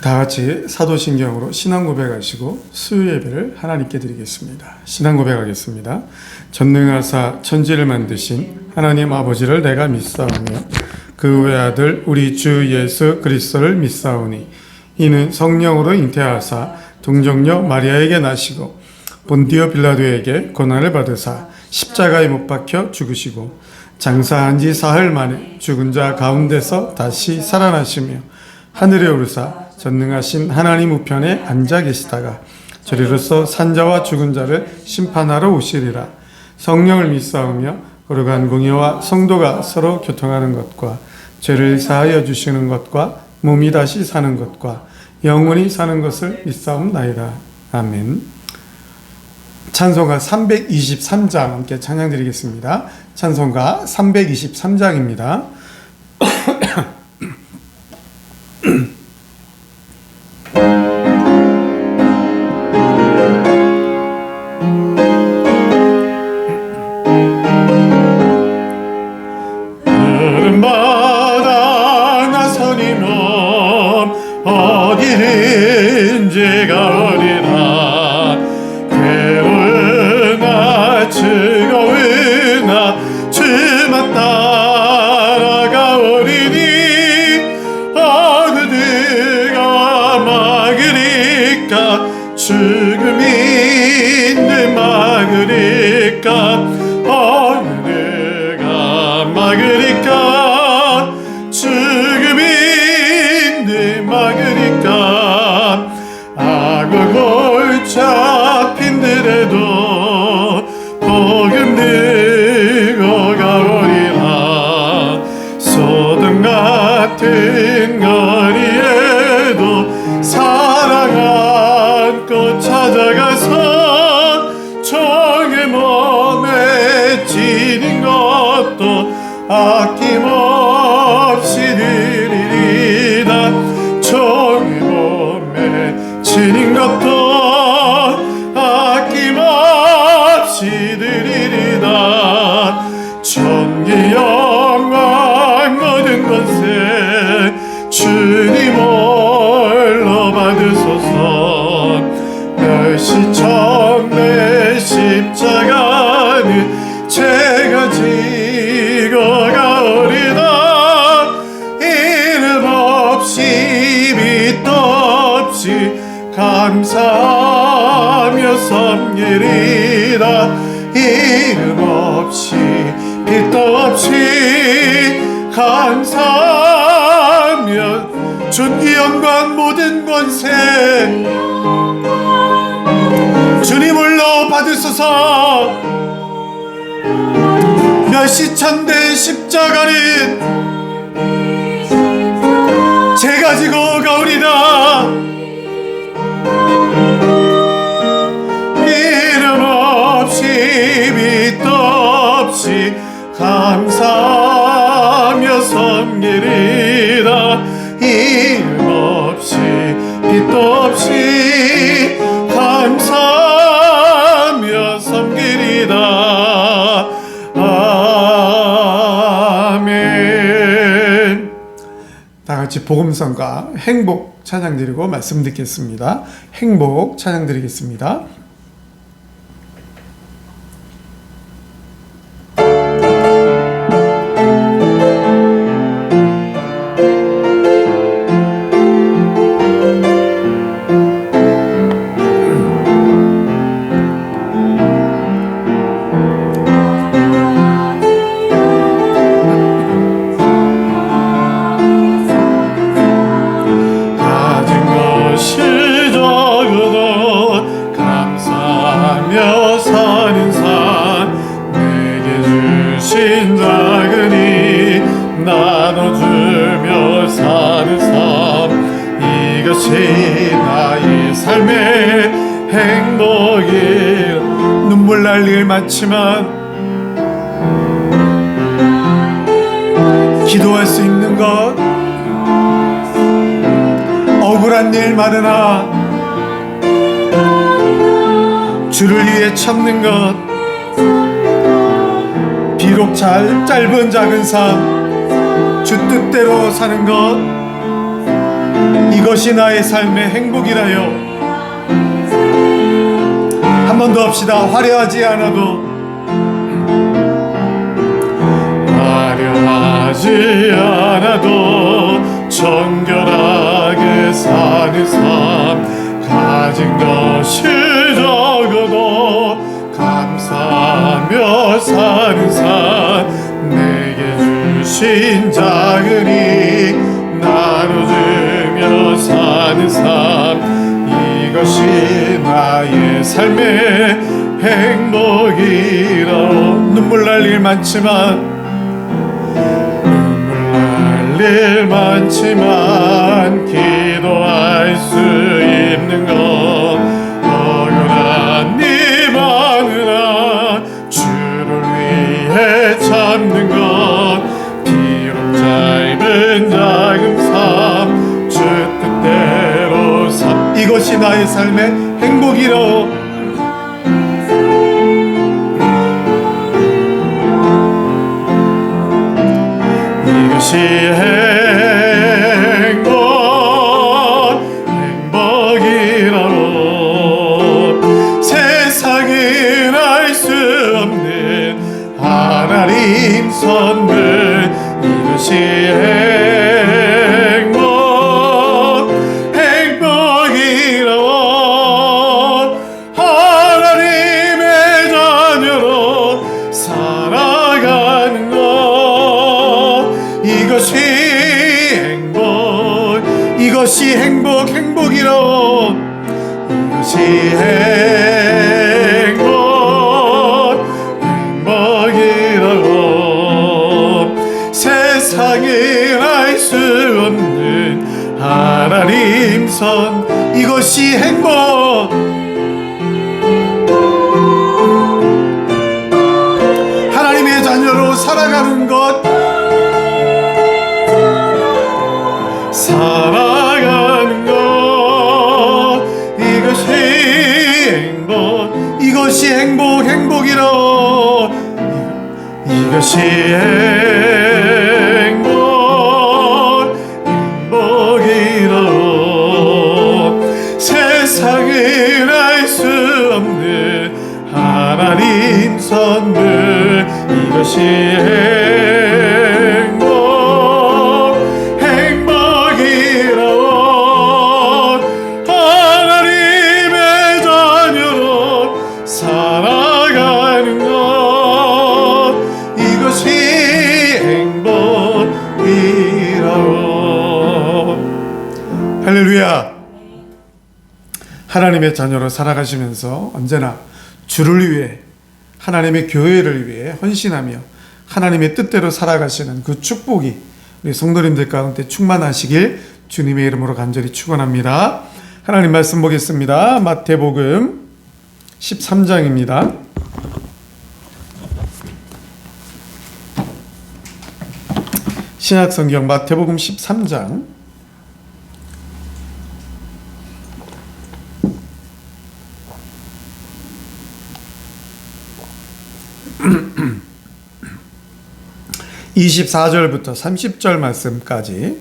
다 같이 사도신경으로 신앙 고백하시고 수요 예배를 하나님께 드리겠습니다. 신앙 고백하겠습니다. 전능하사 천지를 만드신 하나님 아버지를 내가 믿사오며 그 외아들 우리 주 예수 그리스도를 믿사오니 이는 성령으로 잉태하사 동정녀 마리아에게 나시고 본디오 빌라도에게 고난을 받으사 십자가에 못 박혀 죽으시고 장사한 지 사흘 만에 죽은 자 가운데서 다시 살아나시며 하늘에 오르사 전능하신 하나님 우편에 앉아 계시다가 저리로서 산자와 죽은 자를 심판하러 오시리라. 성령을 믿사오며 거룩한 공의와 성도가 서로 교통하는 것과 죄를 사하여 주시는 것과 몸이 다시 사는 것과 영원히 사는 것을 믿사옵나이다. 아멘. 찬송가 323장 함께 찬양드리겠습니다. 찬송가 323장입니다. 여름마다 나서니 몸 어디든지 가오리라. 괴로우나 즐거우나 주만 따라가오리니 어느 데가 막으리까 죽음이 있는 막으리까 어느 데가 막으리까 죽음이 있는 막으리까 악을 골치 아핀들에도 복음 들고 가오리라. 소돔 같은 거리에도 사랑 안고 찾아가서 종의 몸에 지닌 것도 아낌없이 드리리다. 종의 몸에 지닌 것도 아낌없이 드리리다. 존귀 영광 모든 것에 주님 홀로 받으소서. 멸시천대 십자가는 제가 지고 가오리다. 이름 없이 빛도 없이 감사하며 섬기리다. 이름 없이 빛도 없이 감사하며 존귀 영광 모든 권세 주님 홀로 받으소서. 멸시천대 십자가는 제가 지고 가오리다. 이름 없이 빛도 없이 감사하며 섬기리다. 이름 없이 빛도 없이 감사하며 섬기리다. 아멘. 다 같이 복음성가 행복 찬양 드리고 말씀 듣겠습니다. 행복 찬양 드리겠습니다. 나눠주며 사는 삶, 이것이 나의 삶의 행복이. 눈물 날 일 많지만 기도할 수 있는 것, 억울한 일 많으나 주를 위해 참는 것, 비록 짧은 작은 삶 주 뜻대로 사는 것, 이것이 나의 삶의 행복이라요. 한 번 더 합시다. 화려하지 않아도, 화려하지 않아도 정결하게 사는 삶, 가진 것이 적어도 감사하며 사는 삶, 내게 주신 작은 힘 나눠주며 사는 삶, 이것이 나의 삶의 행복이라. 눈물 날 일 많지만, 눈물 날 일 많지만 기도할 수 있는 것, 억울한 네 마누라 주를 위해 참는 것, 비록 짧은 작은 삶 주 뜻대로 삶, 이것이 나의 삶의 행복이로. 이것이 행복이라고. 세상은 알 수 없는 하나님 선물, 이것이 행복이라고. 하나님의 자녀로 살아가는 것, 이것이 행복, 이것이 행복이라고. 이것이 행복이라고. 세상은 알 수 없는 하나님 선, 이것이 행복. 하나님의 자녀로 살아가는 것, 살아가는 것, 이것이 행복, 이것이 행복이라고. 이것이 행복이라고. 세상은 알 수 없는 하나님 선물, 이것이 행복이라고. 하나님의 자녀로 살아가는 것, 이것이 행복이라고. 할렐루야. 하나님의 자녀로 살아가시면서 언제나 주를 위해, 하나님의 교회를 위해 헌신하며 하나님의 뜻대로 살아가시는 그 축복이 우리 성도님들 가운데 충만하시길 주님의 이름으로 간절히 축원합니다. 하나님 말씀 보겠습니다. 마태복음 13장입니다. 신약성경 마태복음 13장 24절부터 30절 말씀까지,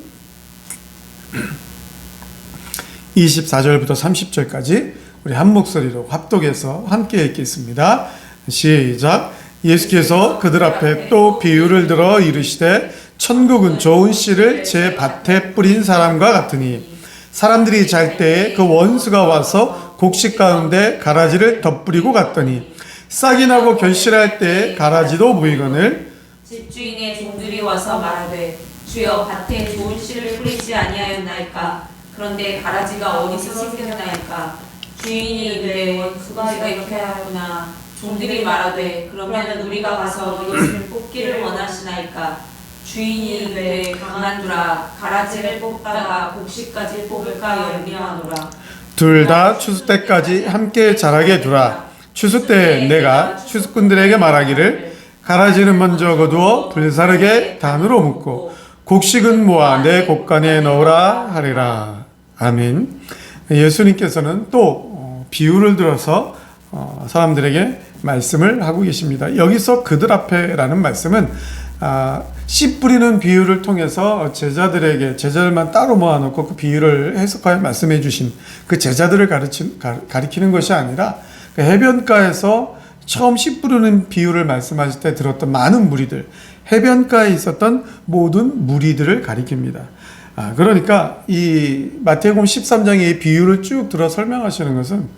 24절부터 30절까지 우리 한 목소리로 합독해서 함께 읽겠습니다. 시작. 예수께서 그들 앞에 또 비유를 들어 이르시되, 천국은 좋은 씨를 제 밭에 뿌린 사람과 같으니, 사람들이 잘 때에 그 원수가 와서 곡식 가운데 가라지를 덧뿌리고 갔더니, 싹이 나고 결실할 때에 가라지도 보이거늘, 집주인의 종들이 와서 말하되, 주여 밭에 좋은 씨를 뿌리지 아니하였나이까? 그런데 가라지가 어디서 생겼나이까? 주인이 이르되, 원수가 이렇게 하였구나. 종들이 말하되, 그러면 우리가 가서 이것을 뽑기를 원하시나이까? 주인이 이르되, 그만두라. 가라지를 뽑다가 곡식까지 뽑을까 염려하노라. 둘 다 추수 때까지 함께 자라게 두라. 추수 때에 내가 추수꾼들에게 말하기를, 가라지는 먼저 거두어 불사르게 단으로 묶고 곡식은 모아 내 곡간에 넣으라 하리라. 아멘. 예수님께서는 또 비유를 들어서 사람들에게 말씀을 하고 계십니다. 여기서 그들 앞에라는 말씀은 씨 뿌리는 비유를 통해서 제자들만 따로 모아놓고 그 비유를 해석하여 말씀해 주신 그 제자들을 가리키는 것이 아니라 그 해변가에서 처음 씨 뿌리는 비유를 말씀하실 때 들었던 많은 무리들, 해변가에 있었던 모든 무리들을 가리킵니다. 그러니까 이 마태복음 13장의 이 비유를 쭉 들어 설명하시는 것은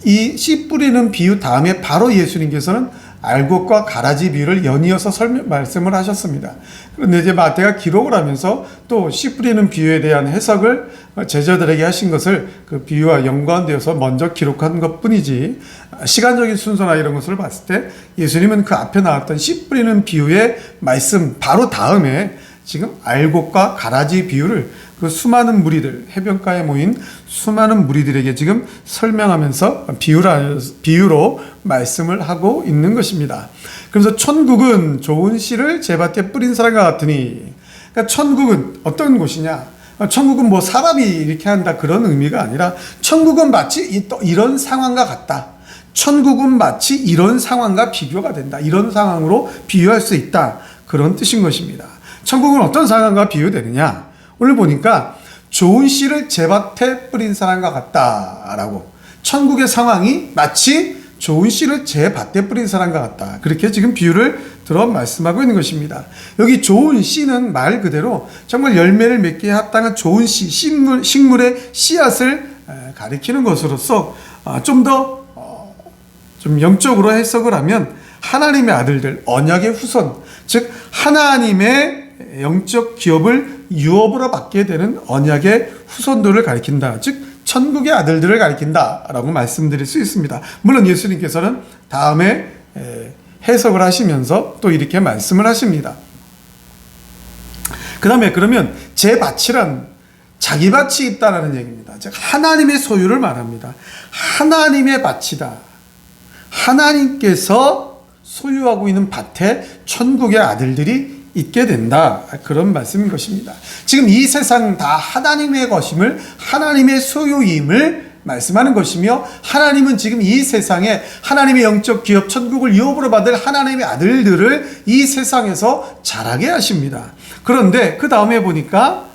이 씨 뿌리는 비유 다음에 바로 예수님께서는 알곡과 가라지 비유를 연이어서 말씀을 하셨습니다. 그런데 이제 마태가 기록을 하면서 또 씨 뿌리는 비유에 대한 해석을 제자들에게 하신 것을 그 비유와 연관되어서 먼저 기록한 것 뿐이지, 시간적인 순서나 이런 것을 봤을 때 예수님은 그 앞에 나왔던 씨 뿌리는 비유의 말씀 바로 다음에 지금 알곡과 가라지 비유를 그 수많은 무리들, 해변가에 모인 수많은 무리들에게 지금 설명하면서 비유로 말씀을 하고 있는 것입니다. 그래서 천국은 좋은 씨를 제 밭에 뿌린 사람과 같으니, 그러니까 천국은 어떤 곳이냐? 천국은 뭐 사람이 이렇게 한다 그런 의미가 아니라 천국은 마치 이런 상황과 같다. 천국은 마치 이런 상황과 비교가 된다. 이런 상황으로 비유할 수 있다. 그런 뜻인 것입니다. 천국은 어떤 상황과 비유되느냐? 오늘 보니까 좋은 씨를 제 밭에 뿌린 사람과 같다라고, 천국의 상황이 마치 좋은 씨를 제 밭에 뿌린 사람과 같다, 그렇게 지금 비유를 들어 말씀하고 있는 것입니다. 여기 좋은 씨는 말 그대로 정말 열매를 맺기에 합당한 좋은 씨, 식물의 씨앗을 가리키는 것으로서 좀 더 좀 영적으로 해석을 하면 하나님의 아들들, 언약의 후손, 즉 하나님의 영적 기업을 유업으로 받게 되는 언약의 후손들을 가리킨다. 즉 천국의 아들들을 가리킨다라고 말씀드릴 수 있습니다. 물론 예수님께서는 다음에 해석을 하시면서 또 이렇게 말씀을 하십니다. 그 다음에 그러면 제 밭이란 자기 밭이 있다라는 얘기입니다. 즉 하나님의 소유를 말합니다. 하나님의 밭이다. 하나님께서 소유하고 있는 밭에 천국의 아들들이 있게 된다. 그런 말씀인 것입니다. 지금 이 세상 다 하나님의 것임을, 하나님의 소유임을 말씀하는 것이며, 하나님은 지금 이 세상에 하나님의 영적 기업 천국을 유업으로 받을 하나님의 아들들을 이 세상에서 자라게 하십니다. 그런데 그 다음에 보니까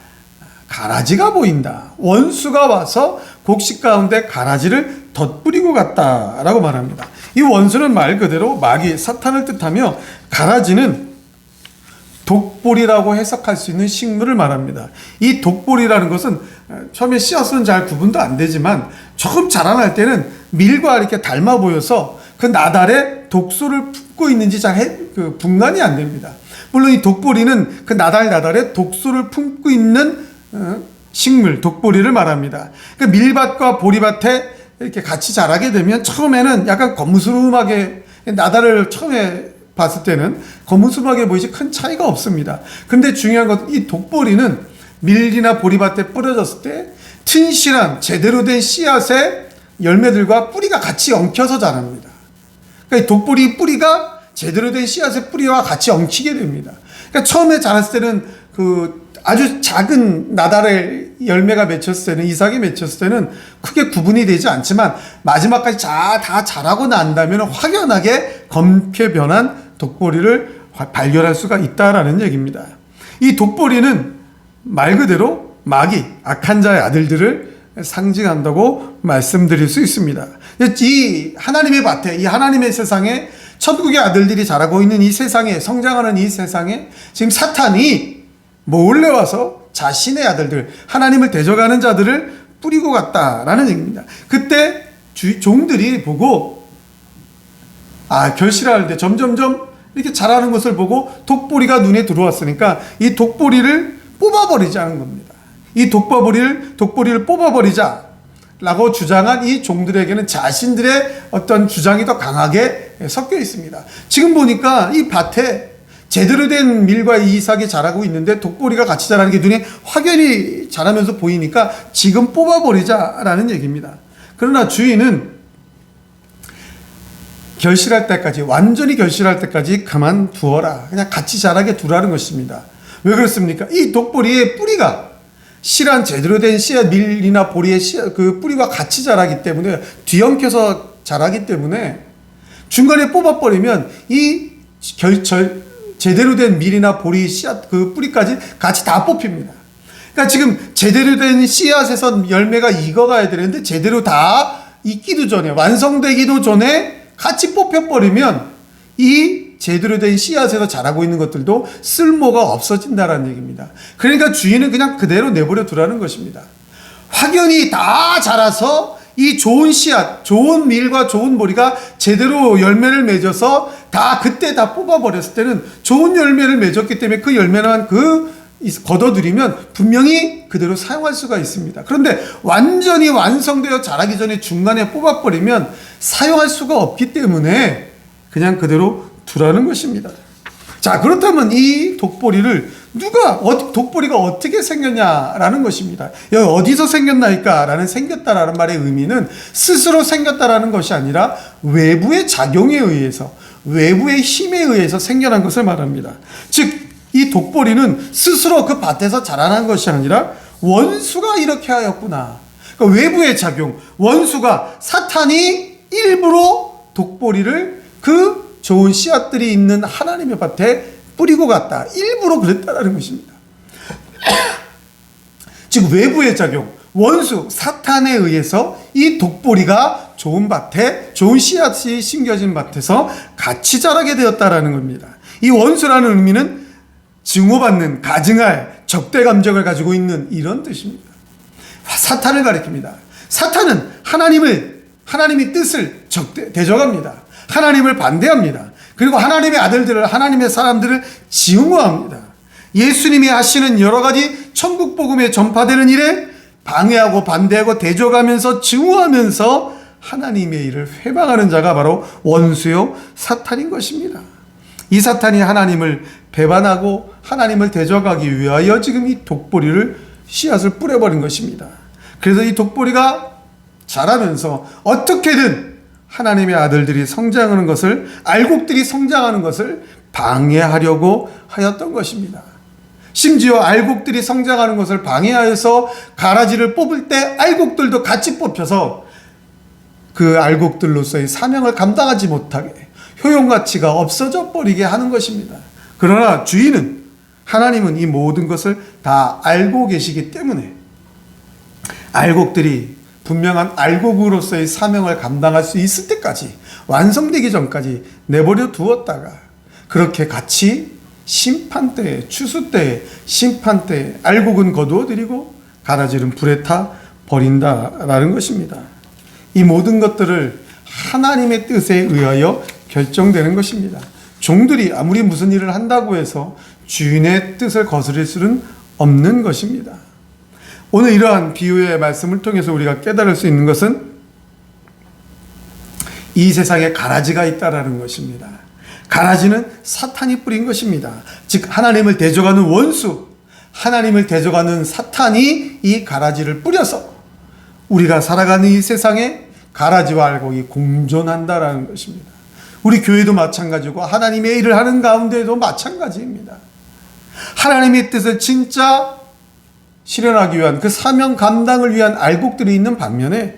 가라지가 보인다. 원수가 와서 곡식 가운데 가라지를 덧뿌리고 갔다라고 말합니다. 이 원수는 말 그대로 마귀, 사탄을 뜻하며, 가라지는 독보리라고 해석할 수 있는 식물을 말합니다. 이 독보리라는 것은 처음에 씨앗은 잘 구분도 안 되지만 조금 자라날 때는 밀과 이렇게 닮아 보여서 그 나달에 독소를 품고 있는지 잘 분간이 안 됩니다. 물론 이 독보리는 그 나달에 독소를 품고 있는 식물, 독보리를 말합니다. 그 밀밭과 보리밭에 이렇게 같이 자라게 되면 처음에는 약간 거무스름하게, 나달을 처음에 봤을 때는 거무스름하게 보이지 큰 차이가 없습니다. 근데 중요한 건 이 독보리는 밀이나 보리밭에 뿌려졌을 때 튼실한 제대로 된 씨앗의 열매들과 뿌리가 같이 엉켜서 자랍니다. 그러니까 이 독보리 뿌리가 제대로 된 씨앗의 뿌리와 같이 엉키게 됩니다. 그러니까 처음에 자랐을 때는 그 아주 작은 나달의 열매가 맺혔을 때는, 이삭이 맺혔을 때는 크게 구분이 되지 않지만 마지막까지 다 자라고 난다면 확연하게 검게 변한 독보리를 발견할 수가 있다라는 얘기입니다. 이 독보리는 말 그대로 마귀, 악한 자의 아들들을 상징한다고 말씀드릴 수 있습니다. 이 하나님의 밭에, 이 하나님의 세상에 천국의 아들들이 자라고 있는 이 세상에, 성장하는 이 세상에 지금 사탄이 몰래 와서 자신의 아들들, 하나님을 대적하는 자들을 뿌리고 갔다라는 얘기입니다. 그때 종들이 보고 결실하는데 점점점 이렇게 자라는 것을 보고 독보리가 눈에 들어왔으니까 이 독보리를 뽑아버리자는 겁니다. 이 독보리를 뽑아버리자라고 주장한 이 종들에게는 자신들의 어떤 주장이 더 강하게 섞여 있습니다. 지금 보니까 이 밭에 제대로 된 밀과 이삭이 자라고 있는데 독보리가 같이 자라는 게 눈에 확연히 자라면서 보이니까 지금 뽑아버리자라는 얘기입니다. 그러나 주인은 결실할 때까지, 완전히 결실할 때까지 그만두어라, 그냥 같이 자라게 두라는 것입니다. 왜 그렇습니까? 이 독보리의 뿌리가 실한 제대로 된 씨앗, 밀이나 보리의 씨앗, 그 뿌리와 같이 자라기 때문에, 뒤엉켜서 자라기 때문에 중간에 뽑아버리면 이 제대로 된 밀이나 보리, 씨앗, 그 뿌리까지 같이 다 뽑힙니다. 그러니까 지금 제대로 된 씨앗에서 열매가 익어가야 되는데 제대로 다 익기도 전에, 완성되기도 전에 같이 뽑혀버리면 이 제대로 된 씨앗에서 자라고 있는 것들도 쓸모가 없어진다는 얘기입니다. 그러니까 주인은 그냥 그대로 내버려 두라는 것입니다. 확연히 다 자라서 이 좋은 씨앗, 좋은 밀과 좋은 보리가 제대로 열매를 맺어서 다 그때 다 뽑아버렸을 때는 좋은 열매를 맺었기 때문에 그 열매만 걷어들이면 분명히 그대로 사용할 수가 있습니다. 그런데 완전히 완성되어 자라기 전에 중간에 뽑아버리면 사용할 수가 없기 때문에 그냥 그대로 두라는 것입니다. 자, 그렇다면 이 독보리를 독보리가 어떻게 생겼냐라는 것입니다. 여기 어디서 생겼나이까? 생겼다라는 말의 의미는 스스로 생겼다라는 것이 아니라 외부의 작용에 의해서, 외부의 힘에 의해서 생겨난 것을 말합니다. 즉, 이 독보리는 스스로 그 밭에서 자라난 것이 아니라 원수가 이렇게 하였구나. 그러니까 외부의 작용, 원수가, 사탄이 일부러 독보리를 그 좋은 씨앗들이 있는 하나님의 밭에 뿌리고 갔다. 일부러 그랬다라는 것입니다. 즉 외부의 작용, 원수, 사탄에 의해서 이 독보리가 좋은 밭에, 좋은 씨앗이 심겨진 밭에서 같이 자라게 되었다라는 겁니다. 이 원수라는 의미는 증오받는, 가증할, 적대 감정을 가지고 있는 이런 뜻입니다. 사탄을 가리킵니다. 사탄은 하나님의 뜻을 대적합니다. 하나님을 반대합니다. 그리고 하나님의 아들들을, 하나님의 사람들을 증오합니다. 예수님이 하시는 여러 가지 천국 복음에 전파되는 일에 방해하고 반대하고 대적하면서 증오하면서 하나님의 일을 회방하는 자가 바로 원수요 사탄인 것입니다. 이 사탄이 하나님을 배반하고 하나님을 대적하기 위하여 지금 이 독보리를 씨앗을 뿌려버린 것입니다. 그래서 이 독보리가 자라면서 어떻게든 하나님의 아들들이 성장하는 것을, 알곡들이 성장하는 것을 방해하려고 하였던 것입니다. 심지어 알곡들이 성장하는 것을 방해하여서 가라지를 뽑을 때 알곡들도 같이 뽑혀서 그 알곡들로서의 사명을 감당하지 못하게, 효용가치가 없어져 버리게 하는 것입니다. 그러나 주인은, 하나님은 이 모든 것을 다 알고 계시기 때문에 알곡들이 분명한 알곡으로서의 사명을 감당할 수 있을 때까지, 완성되기 전까지 내버려 두었다가 그렇게 같이 심판때에, 추수때에, 심판때에 알곡은 거두어들이고 가라지는 불에 타 버린다라는 것입니다. 이 모든 것들을 하나님의 뜻에 의하여 결정되는 것입니다. 종들이 아무리 무슨 일을 한다고 해서 주인의 뜻을 거스릴 수는 없는 것입니다. 오늘 이러한 비유의 말씀을 통해서 우리가 깨달을 수 있는 것은 이 세상에 가라지가 있다라는 것입니다. 가라지는 사탄이 뿌린 것입니다. 즉 하나님을 대적하는 원수, 하나님을 대적하는 사탄이 이 가라지를 뿌려서 우리가 살아가는 이 세상에 가라지와 알곡이 공존한다라는 것입니다. 우리 교회도 마찬가지고 하나님의 일을 하는 가운데도 마찬가지입니다. 하나님의 뜻을 진짜 실현하기 위한, 그 사명 감당을 위한 알곡들이 있는 반면에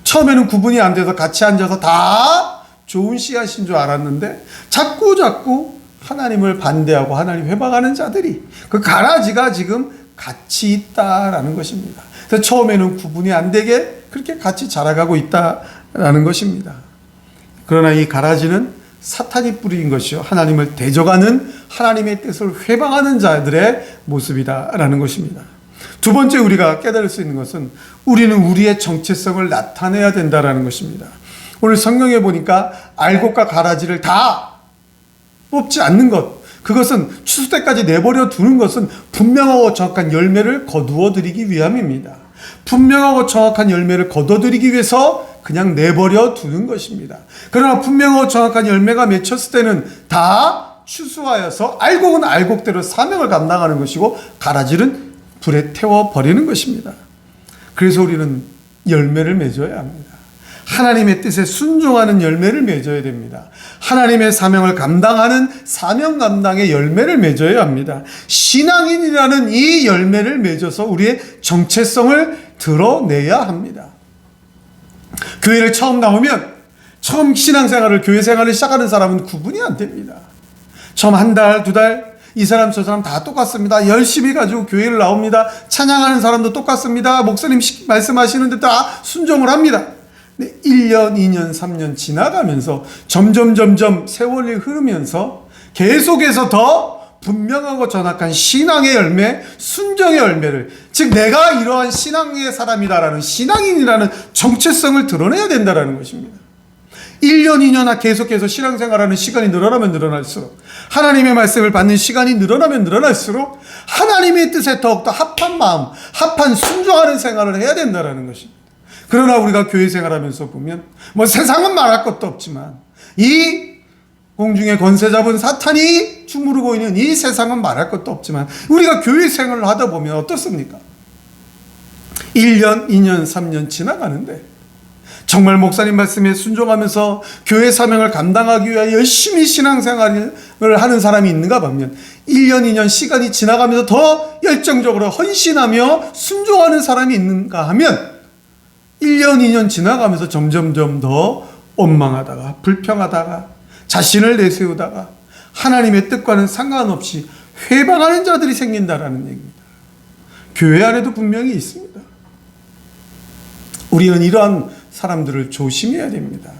처음에는 구분이 안 돼서 같이 앉아서 다 좋은 씨앗인 줄 알았는데 자꾸 하나님을 반대하고 하나님 회방하는 자들이, 그 가라지가 지금 같이 있다라는 것입니다. 그래서 처음에는 구분이 안 되게 그렇게 같이 자라가고 있다라는 것입니다. 그러나 이 가라지는 사탄이 뿌린 것이요, 하나님을 대적하는, 하나님의 뜻을 회방하는 자들의 모습이다라는 것입니다. 두 번째 우리가 깨달을 수 있는 것은 우리는 우리의 정체성을 나타내야 된다라는 것입니다. 오늘 성경에 보니까 알곡과 가라지를 다 뽑지 않는 것, 그것은 추수 때까지 내버려 두는 것은 분명하고 정확한 열매를 거두어 드리기 위함입니다. 분명하고 정확한 열매를 거둬들이기 위해서 그냥 내버려 두는 것입니다. 그러나 분명하고 정확한 열매가 맺혔을 때는 다 추수하여서 알곡은 알곡대로 사명을 감당하는 것이고 가라지는 불에 태워버리는 것입니다. 그래서 우리는 열매를 맺어야 합니다. 하나님의 뜻에 순종하는 열매를 맺어야 됩니다. 하나님의 사명을 감당하는 사명 감당의 열매를 맺어야 합니다. 신앙인이라는 이 열매를 맺어서 우리의 정체성을 드러내야 합니다. 교회를 처음 나오면, 처음 신앙생활을, 교회 생활을 시작하는 사람은 구분이 안 됩니다. 처음 한 달, 두 달, 이 사람 저 사람 다 똑같습니다. 열심히 가지고 교회를 나옵니다. 찬양하는 사람도 똑같습니다. 목사님 말씀하시는데 다 순종을 합니다. 근데 1년, 2년, 3년 지나가면서 점점 세월이 흐르면서 계속해서 더 분명하고 정확한 신앙의 열매, 순종의 열매를, 즉 내가 이러한 신앙의 사람이다라는, 신앙인이라는 정체성을 드러내야 된다는 것입니다. 1년, 2년 계속해서 신앙생활하는 시간이 늘어나면 늘어날수록, 하나님의 말씀을 받는 시간이 늘어나면 늘어날수록 하나님의 뜻에 더욱더 합한 마음, 합한 순종하는 생활을 해야 된다는 것입니다. 그러나 우리가 교회 생활하면서 보면 세상은 말할 것도 없지만 이 공중의 권세 잡은 사탄이 주무르고 있는 이 세상은 말할 것도 없지만 우리가 교회 생활을 하다 보면 어떻습니까? 1년, 2년, 3년 지나가는데 정말 목사님 말씀에 순종하면서 교회 사명을 감당하기 위해 열심히 신앙생활을 하는 사람이 있는가 보면 1년, 2년 시간이 지나가면서 더 열정적으로 헌신하며 순종하는 사람이 있는가 하면 1년, 2년 지나가면서 점점 더 원망하다가 불평하다가 자신을 내세우다가 하나님의 뜻과는 상관없이 회방하는 자들이 생긴다라는 얘기입니다. 교회 안에도 분명히 있습니다. 우리는 이러한 사람들을 조심해야 됩니다.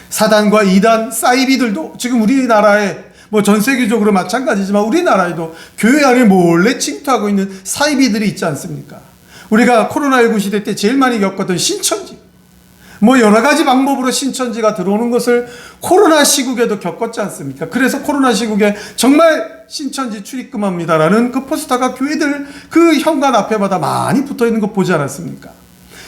사단과 이단, 사이비들도 지금 우리나라에 전 세계적으로 마찬가지지만 우리나라에도 교회 안에 몰래 침투하고 있는 사이비들이 있지 않습니까? 우리가 코로나19 시대 때 제일 많이 겪었던 신천지, 여러 가지 방법으로 신천지가 들어오는 것을 코로나 시국에도 겪었지 않습니까? 그래서 코로나 시국에 정말 신천지 출입금합니다라는 그 포스터가 교회들 그 현관 앞에마다 많이 붙어 있는 거 보지 않았습니까?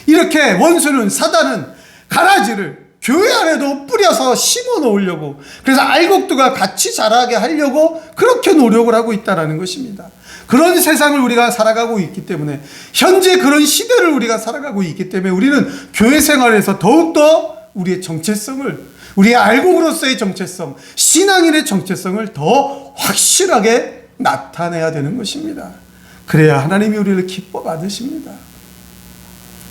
이렇게 원수는, 사단은 가라지를 교회 안에도 뿌려서 심어 놓으려고, 그래서 알곡두가 같이 자라게 하려고 그렇게 노력을 하고 있다는 것입니다. 그런 세상을 우리가 살아가고 있기 때문에, 현재 그런 시대를 우리가 살아가고 있기 때문에 우리는 교회 생활에서 더욱더 우리의 정체성을, 우리의 알곡으로서의 정체성, 신앙인의 정체성을 더 확실하게 나타내야 되는 것입니다. 그래야 하나님이 우리를 기뻐 받으십니다.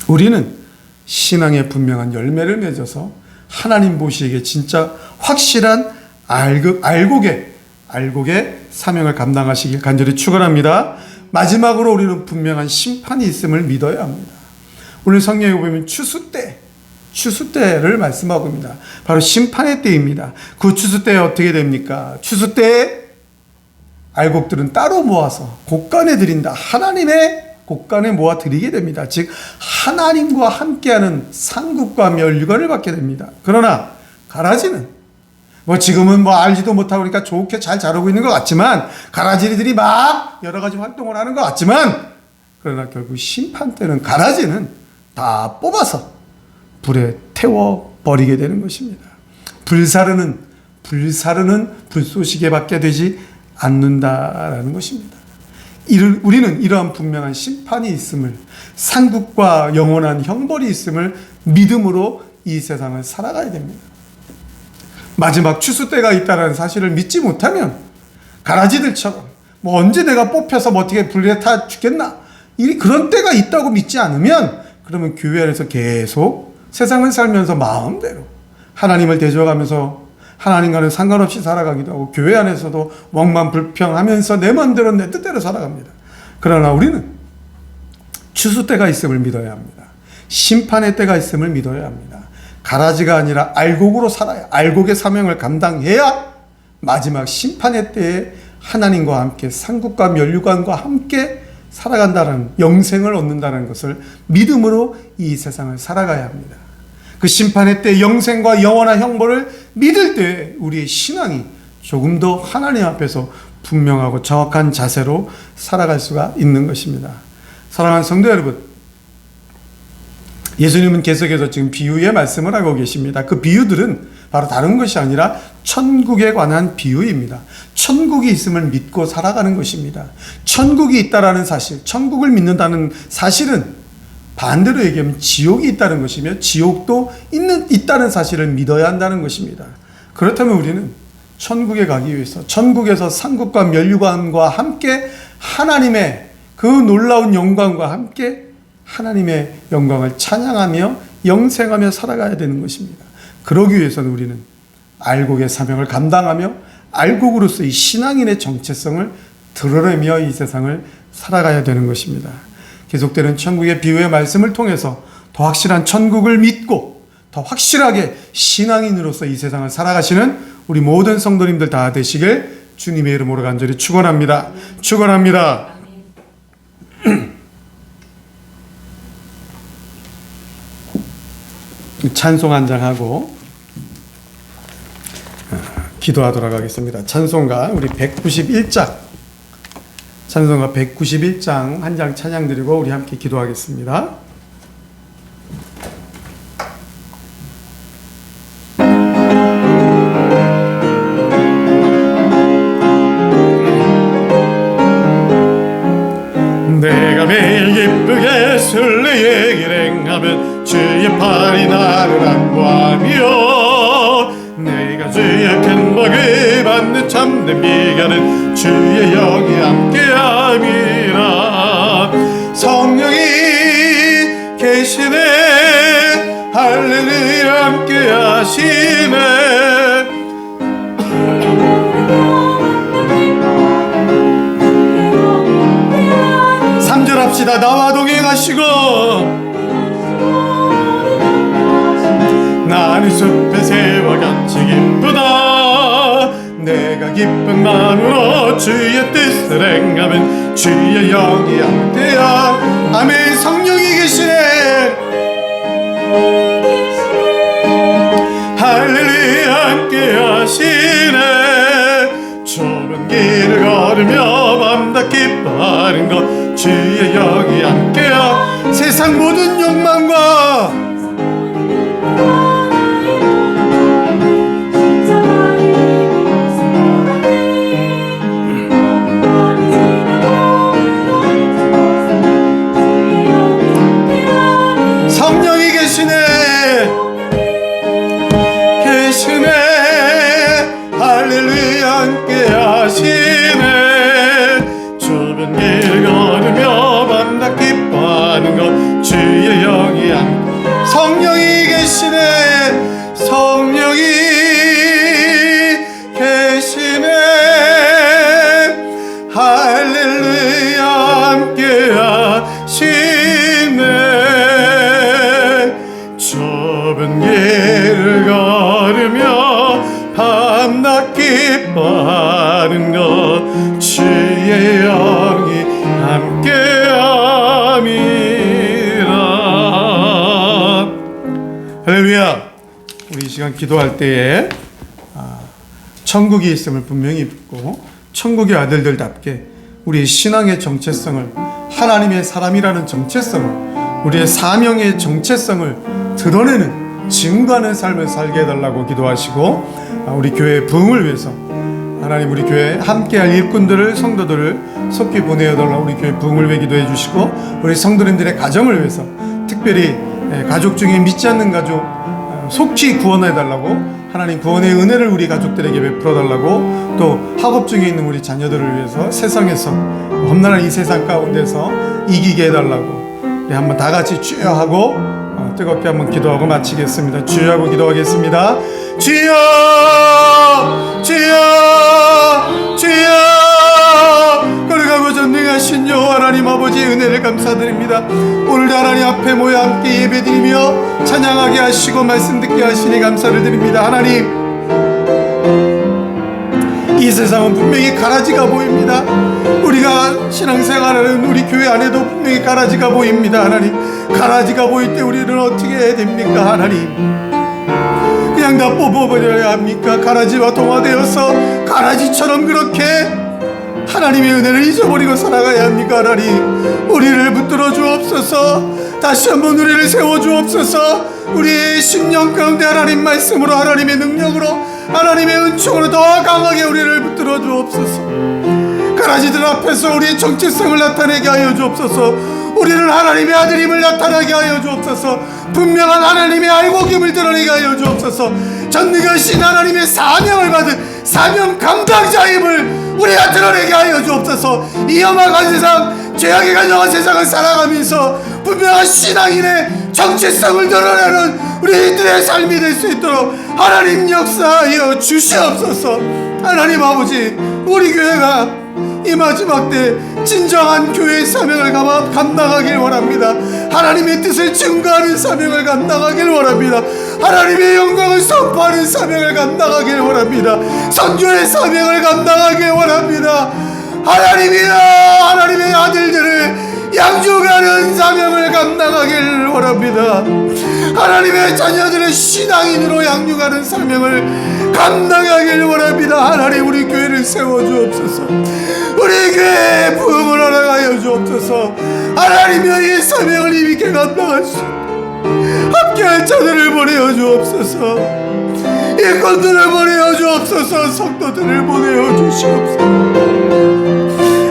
우리는 신앙의 분명한 열매를 맺어서 하나님 보시기에 진짜 확실한 알곡의 사명을 감당하시길 간절히 축원합니다. 마지막으로 우리는 분명한 심판이 있음을 믿어야 합니다. 오늘 성경에 보면 추수 때를 말씀하고 있습니다. 바로 심판의 때입니다. 그 추수 때에 어떻게 됩니까? 추수 때에 알곡들은 따로 모아서 곳간에 드린다. 하나님의 곳간에 모아 드리게 됩니다. 즉 하나님과 함께하는 상급과 멸류관을 받게 됩니다. 그러나 가라지는 지금은 알지도 못하고 그러니까 좋게 잘 자라고 있는 것 같지만, 가라지들이 막 여러 가지 활동을 하는 것 같지만, 그러나 결국 심판 때는 가라지는 다 뽑아서 불에 태워 버리게 되는 것입니다. 불사르는 불쏘시개 밖에 되지 않는다라는 것입니다. 우리는 이러한 분명한 심판이 있음을, 상급과 영원한 형벌이 있음을 믿음으로 이 세상을 살아가야 됩니다. 마지막 추수 때가 있다는 사실을 믿지 못하면 가라지들처럼 언제 내가 뽑혀서 어떻게 불에 타 죽겠나, 그런 때가 있다고 믿지 않으면, 그러면 교회 안에서 계속 세상을 살면서 마음대로 하나님을 대적하면서 하나님과는 상관없이 살아가기도 하고, 교회 안에서도 원망 불평하면서 내 마음대로 내 뜻대로 살아갑니다. 그러나 우리는 추수 때가 있음을 믿어야 합니다. 심판의 때가 있음을 믿어야 합니다. 가라지가 아니라 알곡으로 살아야, 알곡의 사명을 감당해야 마지막 심판의 때에 하나님과 함께 상급과 멸류관과 함께 살아간다는, 영생을 얻는다는 것을 믿음으로 이 세상을 살아가야 합니다. 그 심판의 때 영생과 영원한 형벌을 믿을 때 우리의 신앙이 조금 더 하나님 앞에서 분명하고 정확한 자세로 살아갈 수가 있는 것입니다. 사랑하는 성도 여러분, 예수님은 계속해서 지금 비유의 말씀을 하고 계십니다. 그 비유들은 바로 다른 것이 아니라 천국에 관한 비유입니다. 천국이 있음을 믿고 살아가는 것입니다. 천국이 있다라는 사실, 천국을 믿는다는 사실은 반대로 얘기하면 지옥이 있다는 것이며, 지옥도 있다는 사실을 믿어야 한다는 것입니다. 그렇다면 우리는 천국에 가기 위해서 천국에서 상급과 멸류관과 함께 하나님의 그 놀라운 영광과 함께 하나님의 영광을 찬양하며 영생하며 살아가야 되는 것입니다. 그러기 위해서는 우리는 알곡의 사명을 감당하며 알곡으로서의 신앙인의 정체성을 드러내며 이 세상을 살아가야 되는 것입니다. 계속되는 천국의 비유의 말씀을 통해서 더 확실한 천국을 믿고 더 확실하게 신앙인으로서 이 세상을 살아가시는 우리 모든 성도님들 다 되시길 주님의 이름으로 간절히 축원합니다. 축원합니다. 찬송 한 장 하고 기도하도록 하겠습니다. 찬송가 우리 191장 찬송가 191장 한 장 찬양 드리고 우리 함께 기도하겠습니다. 내가 매일 기쁘게 순례의 길 행하면 주의 팔이 나를 안보하며 내가 주의 큰 복을 받는 참된 비결은 주의 영이 함께함이라. 성령이 계시네 할렐루야 함께하시네. 3절 합시다. 나와 동행하시고 나는 숲의 새와 같이 기쁘다. 내가 기쁜 마음으로 주의 뜻을 행하면 주의 영이 함께야. 아멘. 성령이 계시네. 할렐루야 함께하시네. 좁은 길을 걸으며 밤낮 기뻐하는 것 주의 영이 함께야. 세상 모든 욕망과 성령이 계시네. 계시네. 할렐루야 함께하시네. 좁은 길 걸으며 밤낮 기뻐하는 것 주의 영이 함께. 성령이 계시네. 성령이 계시네. 할렐루야 함께하시네. 좁은 길을 걸으며 밤낮 기뻐하는 것 주의 영이 함께함이라. 할렐루야. 우리 이 시간 기도할 때에 천국이 있음을 분명히 믿고 천국의 아들들답게 우리의 신앙의 정체성을, 하나님의 사람이라는 정체성을, 우리의 사명의 정체성을 드러내는 증거하는 삶을 살게 해달라고 기도하시고, 우리 교회의 부흥을 위해서 하나님 우리 교회에 함께할 일꾼들을, 성도들을 속히 보내어달라고 우리 교회 부흥을 위해 기도해 주시고, 우리 성도님들의 가정을 위해서 특별히 가족 중에 믿지 않는 가족 속히 구원해달라고, 하나님 구원의 은혜를 우리 가족들에게 베풀어달라고, 또 학업 중에 있는 우리 자녀들을 위해서 세상에서 험난한 이 세상 가운데서 이기게 해달라고 우리 한번 다 같이 주여 하고 뜨겁게 한번 기도하고 마치겠습니다. 주여 하고 기도하겠습니다. 주여 주여 주여. 거룩하고 전능하신 여호와 하나님 아버지의 은혜를 감사드립니다. 오늘도 하나님 앞에 모여 함께 예배드리며 찬양하게 하시고 말씀 듣게 하시니 감사를 드립니다. 하나님, 이 세상은 분명히 가라지가 보입니다. 우리가 신앙생활하는 우리 교회 안에도 분명히 가라지가 보입니다. 하나님, 가라지가 보일 때 우리는 어떻게 해야 됩니까? 하나님, 그냥 다 뽑아버려야 합니까? 가라지와 동화되어서 가라지처럼 그렇게 하나님의 은혜를 잊어버리고 살아가야 합니까? 하나님, 우리를 붙들어 주옵소서. 다시 한번 우리를 세워 주옵소서. 우리의 신령 가운데 하나님 말씀으로, 하나님의 능력으로, 하나님의 은총으로 더 강하게 우리를 붙들어 주옵소서. 가라지들 앞에서 우리의 정체성을 나타내게 하여 주옵소서. 우리는 하나님의 아들임을 나타나게 하여 주옵소서. 분명한 하나님의 알곡임을 드러내게 하여 주옵소서. 전능하신 하나님의 사명을 받은 사명 감당자임을 우리가 드러내게 하여 주옵소서. 이 험악한 세상, 죄악에 가정한 세상을 살아가면서 분명한 신앙인의 정체성을 드러내는 우리들의 삶이 될 수 있도록 하나님 역사하여 주시옵소서. 하나님 아버지, 우리 교회가 이 마지막 때 진정한 교회의 사명을 감당하길 원합니다. 하나님의 뜻을 증거하는 사명을 감당하길 원합니다. 하나님의 영광을 선포하는 사명을 감당하길 원합니다. 선교의 사명을 감당하길 원합니다. 하나님이여, 하나님의 아들들을 양육하는 사명을 감당하길 원합니다. 하나님의 자녀들을 신앙인으로 양육하는 사명을 감당하길 원합니다. 하나님, 우리 교회를 세워주옵소서. 우리 교회에 부흥을 허락하여 주옵소서. 하나님이여, 이 사명을 힘있게 감당할 수 함께할 자들을 보내어 주옵소서. 일꾼들을 보내어 주옵소서. 성도들을 보내어 주시옵소서.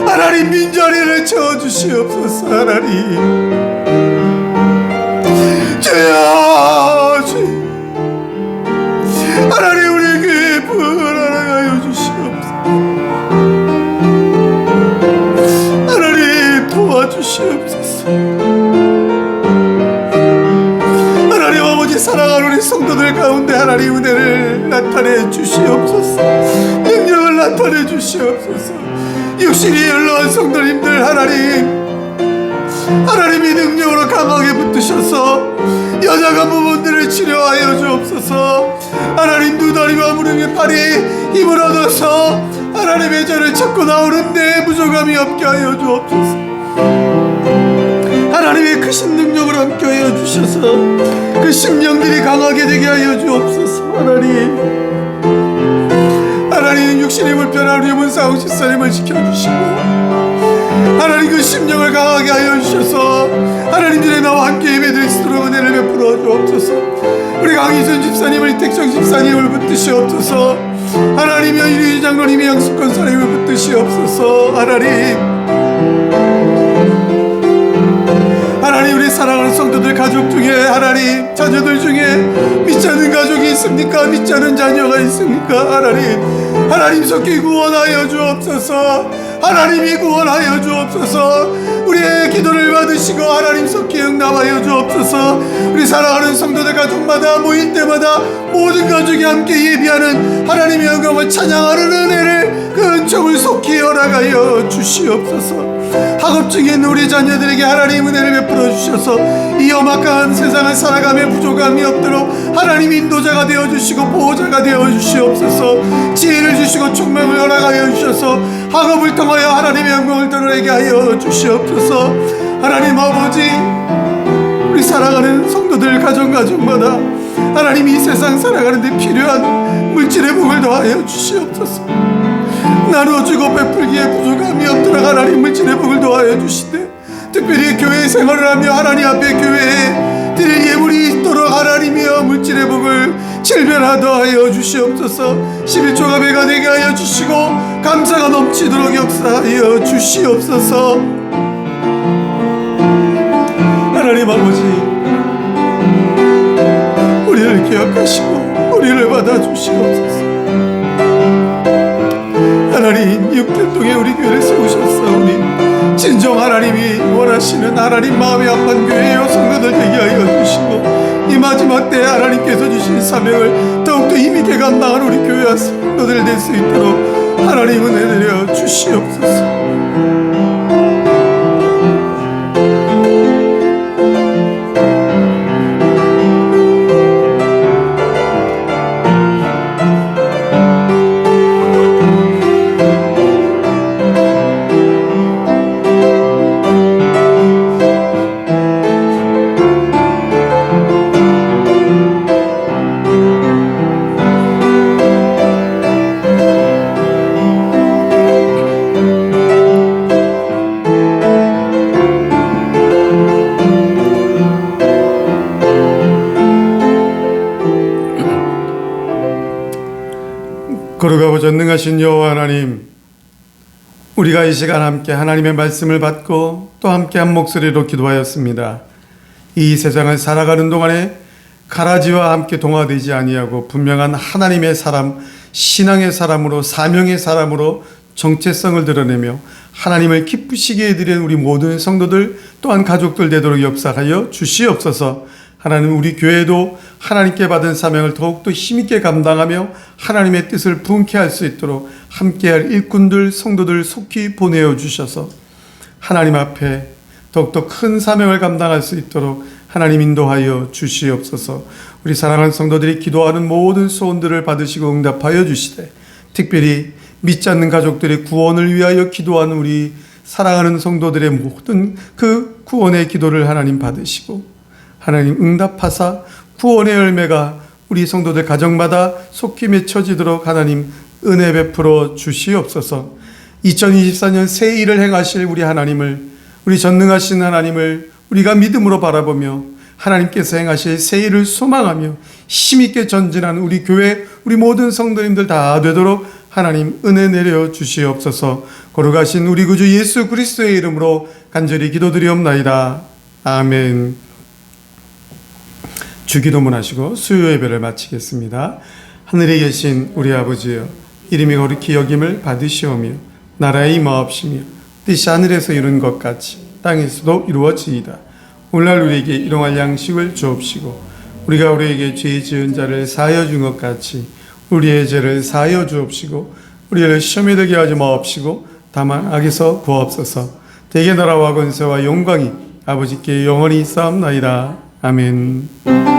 하나님, 빈자리를 채워주시옵소서. 하나님, 주여, 하나님, 우리 교회에 부흥을 허락하여 주시옵소서. 하나님, 도와주시옵소서. 하나님 아버지, 사랑하는 우리 성도들 가운데 하나님 은혜를 나타내 주시옵소서. 능력을 나타내 주시옵소서. 육신이 연로한 성도님들, 하나님이 능력으로 강하게 붙드셔서 여자가 부분들을 치료하여 주옵소서. 하나님, 두 다리와 무릎에 팔이 힘을 얻어서 하나님의 전을 찾고 나오는데 부족함이 없게 하여 주옵소서. 하나님의 크신 능력을 함께하여 주셔서 그 심령들이 강하게 되게 하여 주옵소서. 하나님, 육신이 불편한 우리 문사옥 집사님을 지켜주시고 하나님, 그 심령을 강하게 하여 주셔서 하나님들의 나와 함께 예배드릴 수 있도록 은혜를 베풀어 주옵소서. 우리 강희선 집사님을, 이택정 집사님을 붙드시옵소서. 하나님이여, 이리 장로님이 양숙권 사님을 붙드시옵소서. 하나님, 우리 사랑하는 성도들 가족 중에, 하나님 자녀들 중에 믿지 않는 가족이 있습니까? 믿지 않는 자녀가 있습니까? 하나님 속히 구원하여 주옵소서. 하나님이 구원하여 주옵소서. 우리의 기도를 받으시고 하나님 속히 응답하여 주옵소서. 우리 사랑하는 성도들 가족마다 모일 때마다 모든 가족이 함께 예비하는 하나님의 영광을 찬양하는 은혜를, 그 은총을 속히 허락하여 주시옵소서. 학업 중에 있는 우리 자녀들에게 하나님 은혜를 베풀어 주셔서 이 험악한 세상을 살아가며 부족함이 없도록 하나님 인도자가 되어주시고 보호자가 되어주시옵소서. 지혜를 주시고 총명을 허락하여 주셔서 학업을 통하여 하나님의 영광을 드러내게 하여 주시옵소서. 하나님 아버지, 우리 사랑하는 성도들 가정마다 하나님 이 세상 살아가는데 필요한 물질의 복을 더하여 주시옵소서. 나누어주고 베풀기에 부족함이 없도록 하나님 물질의 복을 더하여 주시되, 특별히 교회 생활을 하며 하나님 앞에 교회에 드릴 예물이 있도록 하나님이여 물질의 복을 질별하더 하여 주시옵소서. 11조가 배가 되게 하여 주시고 감사가 넘치도록 역사하여 주시옵소서. 하나님 아버지, 우리를 기억하시고 우리를 받아주시옵소서. 하나님, 6년 동에 우리 교회를 세우셨사오니 진정 하나님이 원하시는 하나님 마음의 합한 교회여 성도들 되게 하여 주시고, 이 마지막 때에 하나님께서 주신 사명을 더욱더 힘있게 감당하는 우리 교회와 성도들 될 수 있도록 하나님 은혜 내려 주시옵소서. 거룩하고 전능하신 여호와 하나님, 우리가 이 시간 함께 하나님의 말씀을 받고 또 함께 한 목소리로 기도하였습니다. 이 세상을 살아가는 동안에 가라지와 함께 동화되지 아니하고 분명한 하나님의 사람, 신앙의 사람으로, 사명의 사람으로 정체성을 드러내며 하나님을 기쁘시게 해드리는 우리 모든 성도들 또한 가족들 되도록 역사하여 주시옵소서. 하나님 우리 교회도 하나님께 받은 사명을 더욱더 힘있게 감당하며 하나님의 뜻을 분케 할 수 있도록 함께할 일꾼들, 성도들 속히 보내어 주셔서 하나님 앞에 더욱더 큰 사명을 감당할 수 있도록 하나님 인도하여 주시옵소서. 우리 사랑하는 성도들이 기도하는 모든 소원들을 받으시고 응답하여 주시되 특별히 믿지 않는 가족들의 구원을 위하여 기도하는 우리 사랑하는 성도들의 모든 그 구원의 기도를 하나님 받으시고 하나님 응답하사 구원의 열매가 우리 성도들 가정마다 속히 맺혀지도록 하나님 은혜 베풀어 주시옵소서. 2024년 새 일을 행하실 우리 하나님을, 우리 전능하신 하나님을 우리가 믿음으로 바라보며 하나님께서 행하실 새 일을 소망하며 힘있게 전진하는 우리 교회, 우리 모든 성도님들 다 되도록 하나님 은혜 내려 주시옵소서. 거룩하신 우리 구주 예수 그리스도의 이름으로 간절히 기도드리옵나이다. 아멘. 주기도문 하시고 수요 예배를 마치겠습니다. 하늘에 계신 우리 아버지여, 이름이 거룩히 여김을 받으시오며 나라의 임하옵시며 뜻이 하늘에서 이룬 것 같이 땅에서도 이루어지이다. 오늘날 우리에게 일용할 양식을 주옵시고 우리가 우리에게 죄 지은 자를 사하여 준 것 같이 우리의 죄를 사하여 주옵시고 우리를 시험에 들게 하지 마옵시고 다만 악에서 구하옵소서. 대개 나라와 권세와 영광이 아버지께 영원히 있사옵나이다. 아멘.